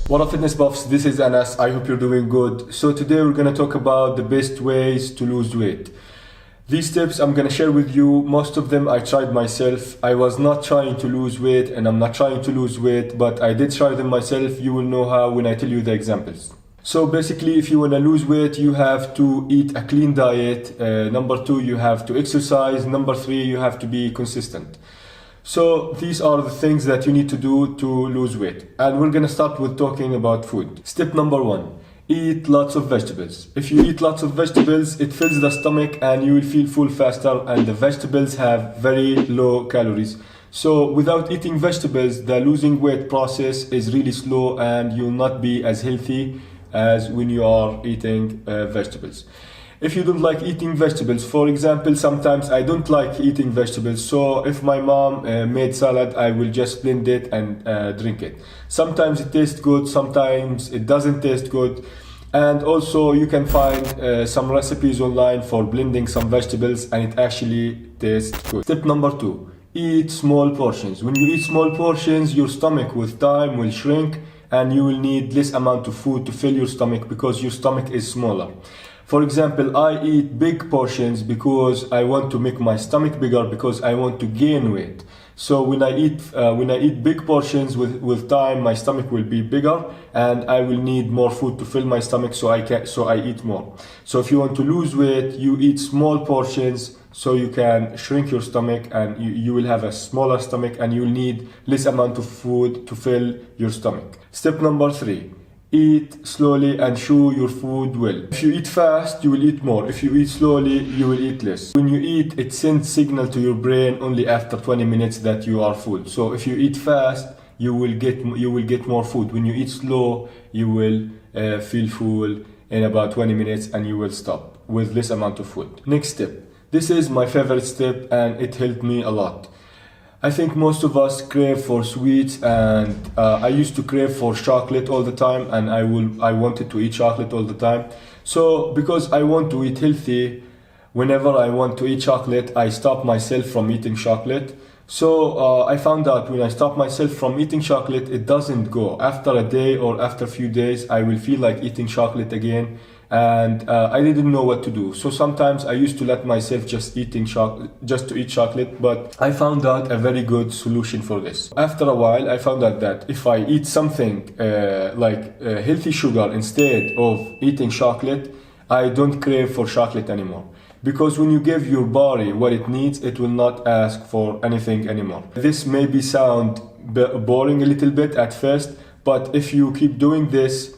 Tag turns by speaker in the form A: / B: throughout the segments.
A: What up, fitness buffs? This is Anas. I hope you're doing good. So today we're gonna talk about the best ways to lose weight. These tips I'm gonna share with you, most of them I tried myself. I was not trying to lose weight and I'm not trying to lose weight, but I did try them myself. You will know how when I tell you the examples. So basically, if you wanna lose weight, you have to eat a clean diet. Number 2, you have to exercise. Number 3, you have to be consistent. So these are the things that you need to do to lose weight. And we're gonna start with talking about food. Step number 1, eat lots of vegetables. If you eat lots of vegetables, it fills the stomach and you will feel full faster, and the vegetables have very low calories. So without eating vegetables, the losing weight process is really slow and you'll not be as healthy as when you are eating vegetables. If you don't like eating vegetables, for example, sometimes I don't like eating vegetables, so if my mom made salad, I will just blend it and drink it. Sometimes it tastes good, sometimes it doesn't taste good. And also you can find some recipes online for blending some vegetables and it actually tastes good. Step number 2, eat small portions. When you eat small portions, your stomach with time will shrink and you will need less amount of food to fill your stomach because your stomach is smaller. For example, I eat big portions because I want to make my stomach bigger, because I want to gain weight. So when I eat big portions, with time my stomach will be bigger and I will need more food to fill my stomach, so I eat more. So if you want to lose weight, you eat small portions so you can shrink your stomach and you will have a smaller stomach and you will need less amount of food to fill your stomach. Step number 3, eat slowly and chew your food well. If you eat fast, you will eat more. If you eat slowly, you will eat less. When you eat, it sends signal to your brain only after 20 minutes that you are full. So if you eat fast, you will get more food. When you eat slow, you will feel full in about 20 minutes and you will stop with less amount of food. Next step. This is my favorite step and it helped me a lot. I think most of us crave for sweets, and I used to crave for chocolate all the time, and I wanted to eat chocolate all the time. So because I want to eat healthy, whenever I want to eat chocolate, I stop myself from eating chocolate. So I found out when I stop myself from eating chocolate, it doesn't go. After a day or after a few days, I will feel like eating chocolate again. And I didn't know what to do. So sometimes I used to let myself just to eat chocolate, but I found out a very good solution for this. After a while, I found out that if I eat something like healthy sugar instead of eating chocolate, I don't crave for chocolate anymore. Because when you give your body what it needs, it will not ask for anything anymore. This maybe sound boring a little bit at first, but if you keep doing this,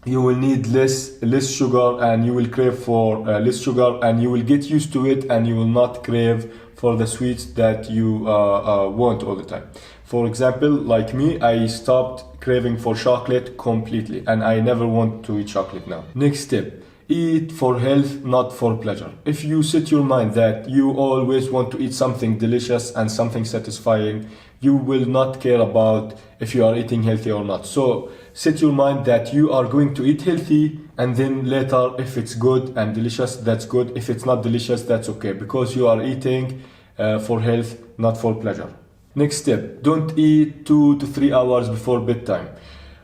A: you will need less sugar and you will crave for less sugar, and you will get used to it and you will not crave for the sweets that you want all the time. For example, like me, I stopped craving for chocolate completely and I never want to eat chocolate now. Next step, eat for health, not for pleasure. If you set your mind that you always want to eat something delicious and something satisfying, you will not care about if you are eating healthy or not. So set your mind that you are going to eat healthy, and then later, if it's good and delicious, that's good. If it's not delicious, that's okay, because you are eating for health, not for pleasure. Next step, don't eat 2 to 3 hours before bedtime.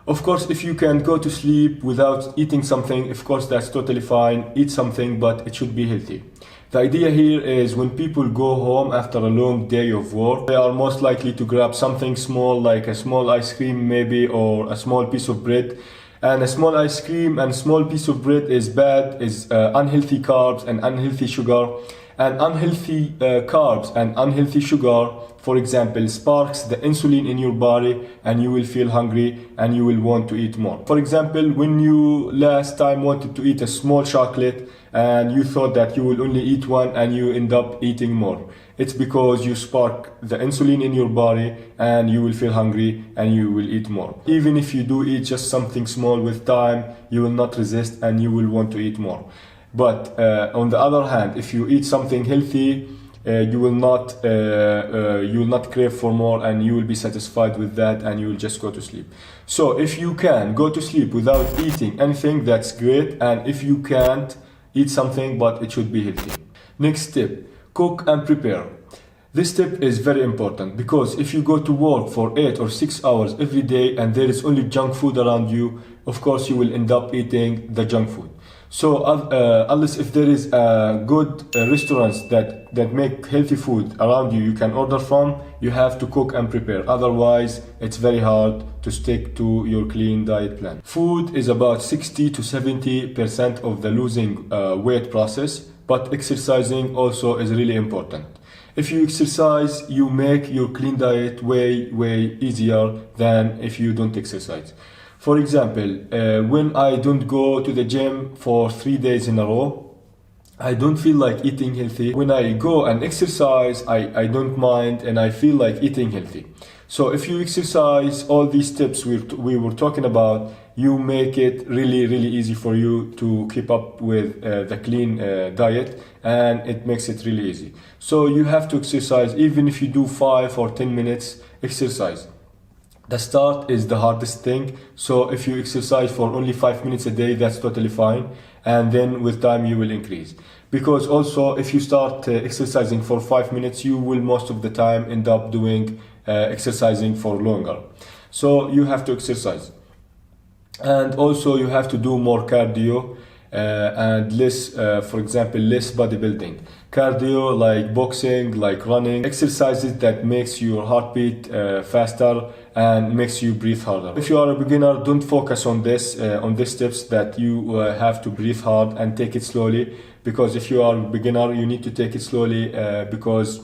A: Of course, if you can go to sleep without eating something, of course, that's totally fine. Eat something, but it should be healthy. The idea here is when people go home after a long day of work, they are most likely to grab something small, like a small ice cream maybe, or a small piece of bread. And a small ice cream and small piece of bread is unhealthy carbs and unhealthy sugar. And unhealthy carbs and unhealthy sugar, for example, sparks the insulin in your body and you will feel hungry and you will want to eat more. For example, when you last time wanted to eat a small chocolate and you thought that you will only eat one and you end up eating more, it's because you spark the insulin in your body and you will feel hungry and you will eat more. Even if you do eat just something small, with time, you will not resist and you will want to eat more. But on the other hand, if you eat something healthy, you will not crave for more and you will be satisfied with that and you will just go to sleep. So if you can go to sleep without eating anything, that's great. And if you can't, eat something, but it should be healthy. Next step, cook and prepare. This tip is very important because if you go to work for 8 or 6 hours every day and there is only junk food around you, of course you will end up eating the junk food. So unless if there is good restaurants that make healthy food around you can order from, you have to cook and prepare. Otherwise, it's very hard to stick to your clean diet plan. Food is about 60 to 70% of the losing weight process, but exercising also is really important. If you exercise, you make your clean diet way easier than if you don't exercise. For example, when I don't go to the gym for 3 days in a row, I don't feel like eating healthy. When I go and exercise, I don't mind and I feel like eating healthy. So if you exercise, all these tips we were talking about, you make it really easy for you to keep up with the clean diet, and it makes it really easy. So you have to exercise, even if you do 5 or 10 minutes exercise. The start is the hardest thing. So if you exercise for only 5 minutes a day, that's totally fine. And then with time you will increase. Because also if you start exercising for 5 minutes, you will most of the time end up doing exercising for longer. So you have to exercise. And also you have to do more cardio and less, for example, less bodybuilding. Cardio like boxing, like running, exercises that makes your heartbeat faster and makes you breathe harder. If you are a beginner, don't focus on these tips that you have to breathe hard and take it slowly, because if you are a beginner, you need to take it slowly because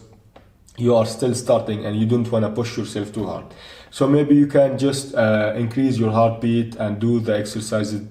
A: you are still starting and you don't want to push yourself too hard. So maybe you can just increase your heartbeat and do the exercises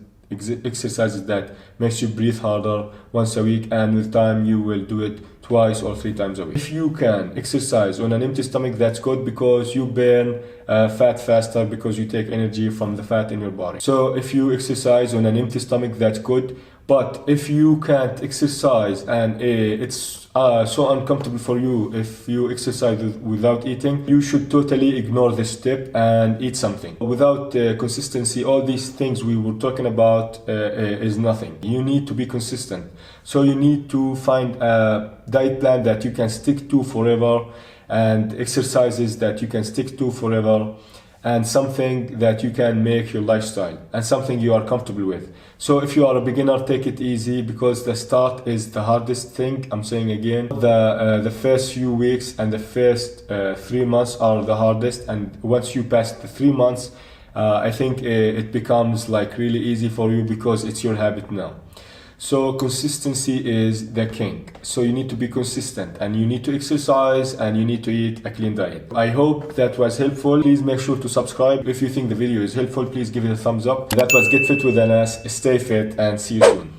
A: that makes you breathe harder once a week, and with time you will do it 2 or 3 times a week. If you can exercise on an empty stomach, that's good because you burn fat faster because you take energy from the fat in your body. So if you exercise on an empty stomach, that's good. But if you can't exercise and it's so uncomfortable for you if you exercise without eating, you should totally ignore this step and eat something. Without consistency, all these things we were talking about is nothing. You need to be consistent. So you need to find a diet plan that you can stick to forever, and exercises that you can stick to forever, and something that you can make your lifestyle and something you are comfortable with. So if you are a beginner, take it easy because the start is the hardest thing. I'm saying again, the first few weeks and the first 3 months are the hardest, and once you pass the 3 months, I think it becomes like really easy for you because it's your habit now. So consistency is the king. So you need to be consistent and you need to exercise and you need to eat a clean diet. I hope that was helpful. Please make sure to subscribe. If you think the video is helpful, please give it a thumbs up. That was Get Fit with Anas. Stay fit and see you soon.